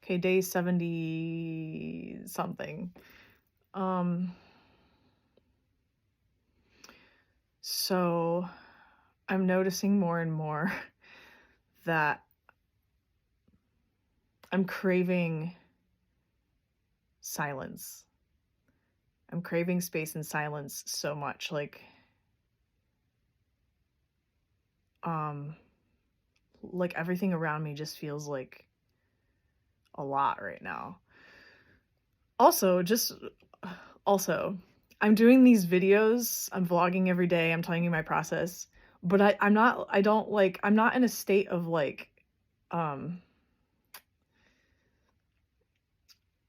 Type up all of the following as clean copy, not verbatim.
Okay, day 70 something. Um, so I'm noticing more and more that I'm craving silence. I'm craving space and silence so much. Um, like everything around me just feels like a lot right now. Also, just also, I'm doing these videos, I'm vlogging every day, I'm telling you my process, but I'm not in a state of um,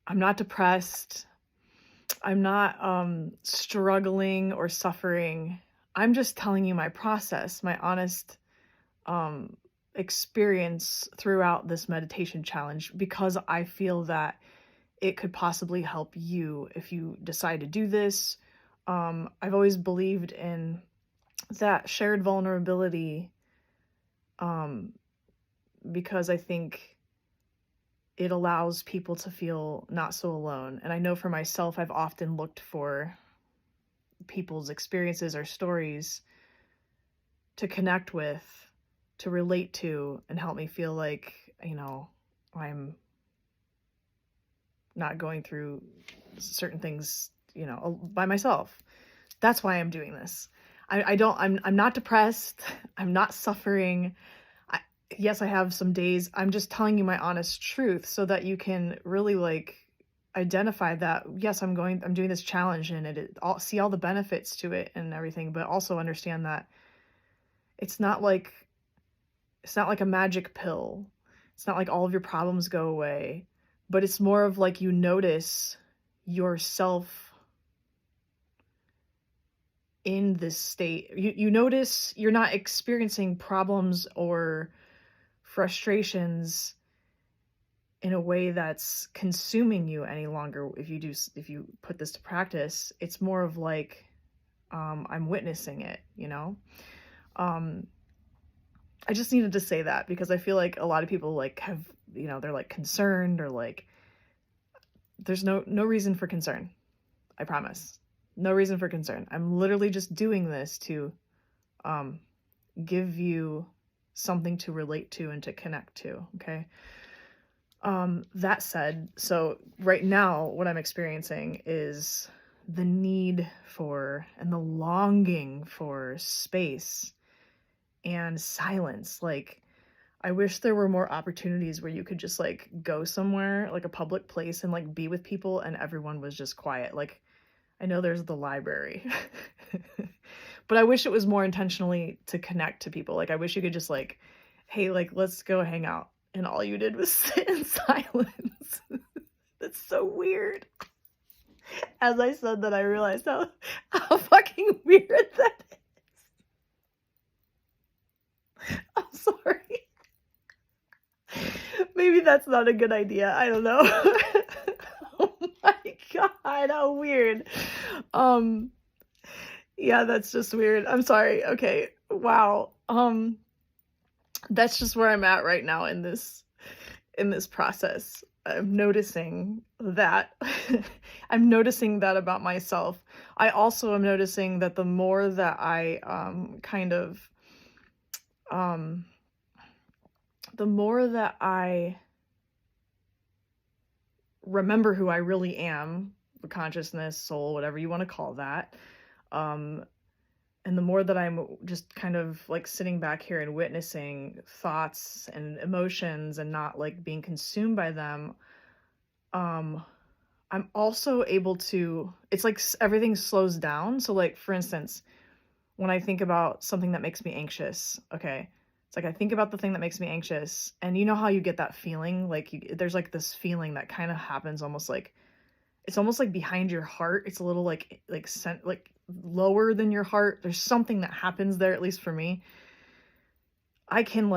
I'm not depressed, I'm not, struggling or suffering. I'm just telling you my process, my honest, um, experience throughout this meditation challenge because I feel that it could possibly help you if you decide to do this. I've always believed in that shared vulnerability, um, because I think it allows people to feel not so alone. And I know for myself, I've often looked for people's experiences or stories to connect with, to relate to, and help me feel like, I'm not going through certain things, by myself. That's why I'm doing this. I'm not depressed. I'm not suffering. I, yes, I have some days. I'm just telling you my honest truth so that you can really identify that yes, I'm doing this challenge and see all the benefits to it and everything, but also understand that it's not like it's not like a magic pill. It's not like all of your problems go away, but it's more of like you notice yourself in this state. You notice you're not experiencing problems or frustrations in a way that's consuming you any longer. If you put this to practice, it's more of like I'm witnessing it. Um I just needed to say that because I feel like a lot of people have, they're concerned or there's no reason for concern. I promise. No reason for concern. I'm literally just doing this to um give you something to relate to and to connect to, okay? That said, so right now what I'm experiencing is the need for and the longing for space and silence. I wish there were more opportunities where you could just go somewhere, like a public place and be with people and everyone was just quiet. I know there's the library. But I wish it was more intentionally to connect to people. I wish you could just hey, let's go hang out. And all you did was sit in silence. That's so weird. As I said that, I realized how fucking weird that is. I'm sorry. Maybe that's not a good idea. I don't know. Oh my god, how weird. Um, yeah, that's just weird. I'm sorry. Okay. Wow. That's just where I'm at right now in this process. I'm noticing that. I'm noticing that about myself. I also am noticing that the more that I um the more that I remember who I really am, the consciousness, soul, whatever you want to call that, um and the more that I'm just kind of sitting back here and witnessing thoughts and emotions and not being consumed by them, um I'm also able to, it's everything slows down. So for instance, when I think about something that makes me anxious, okay, it's I think about the thing that makes me anxious, and you know how you get that feeling, there's this feeling that kind of happens almost it's almost behind your heart. It's a little lower than your heart. There's something that happens there, at least for me. I can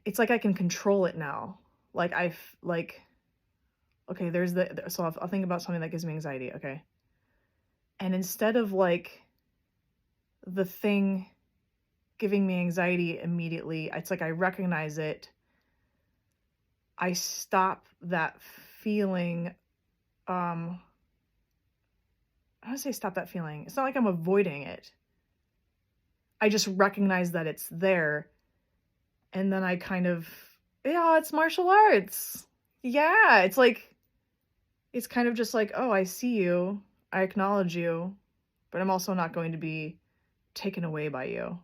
it's I can control it now. Okay, so I'll think about something that gives me anxiety, okay? And instead of the thing giving me anxiety immediately, it's I recognize it. I stop that feeling, I don't say stop that feeling. It's not like I'm avoiding it. I just recognize that it's there. And then I kind of, yeah, it's martial arts. Yeah, it's like, it's kind of just like, oh, I see you. I acknowledge you, but I'm also not going to be taken away by you.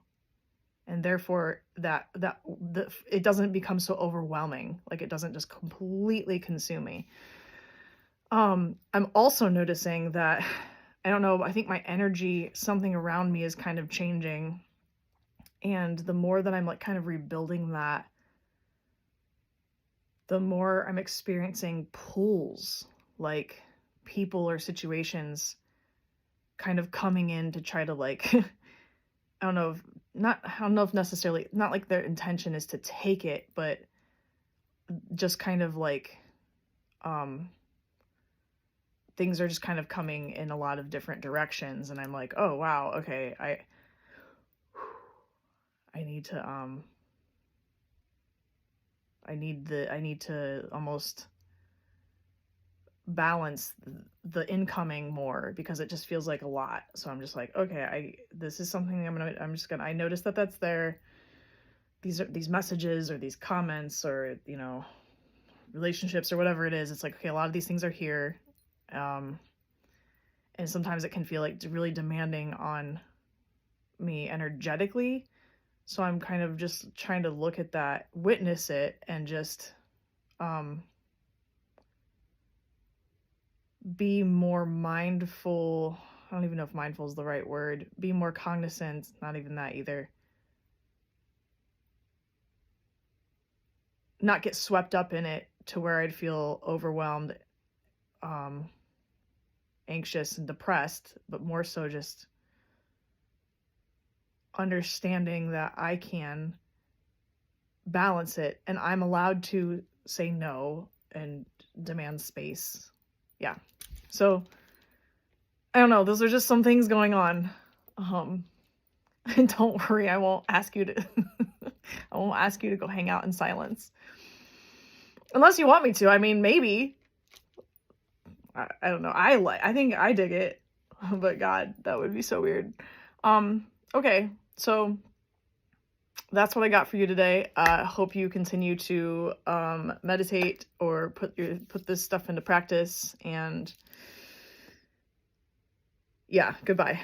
And therefore it doesn't become so overwhelming. Like it doesn't just completely consume me. I'm also noticing that, I don't know, I think my energy, something around me is kind of changing. And the more that I'm like kind of rebuilding that, the more I'm experiencing pulls, like people or situations kind of coming in to try to like, I don't know if necessarily, not like their intention is to take it, but just kind of like, things are just kind of coming in a lot of different directions. And I'm like, oh, wow. Okay. I need to, I need to almost balance the incoming more, because it just feels like a lot. So I'm just like, okay, this is something I noticed that that's there. These messages or these comments or, relationships or whatever it is. It's like, okay, a lot of these things are here. And sometimes it can feel like really demanding on me energetically. So I'm kind of just trying to look at that, witness it, and just, be more mindful. I don't even know if mindful is the right word. Be more cognizant. Not even that either. Not get swept up in it to where I'd feel overwhelmed, anxious and depressed, but more so just understanding that I can balance it and I'm allowed to say no and demand space. Yeah. So I don't know. Those are just some things going on. And don't worry, I won't ask you to I won't ask you to go hang out in silence. Unless you want me to. I mean, maybe. I don't know. I think I dig it. But God, that would be so weird. Okay. So that's what I got for you today. Hope you continue to meditate or put this stuff into practice. And yeah, goodbye.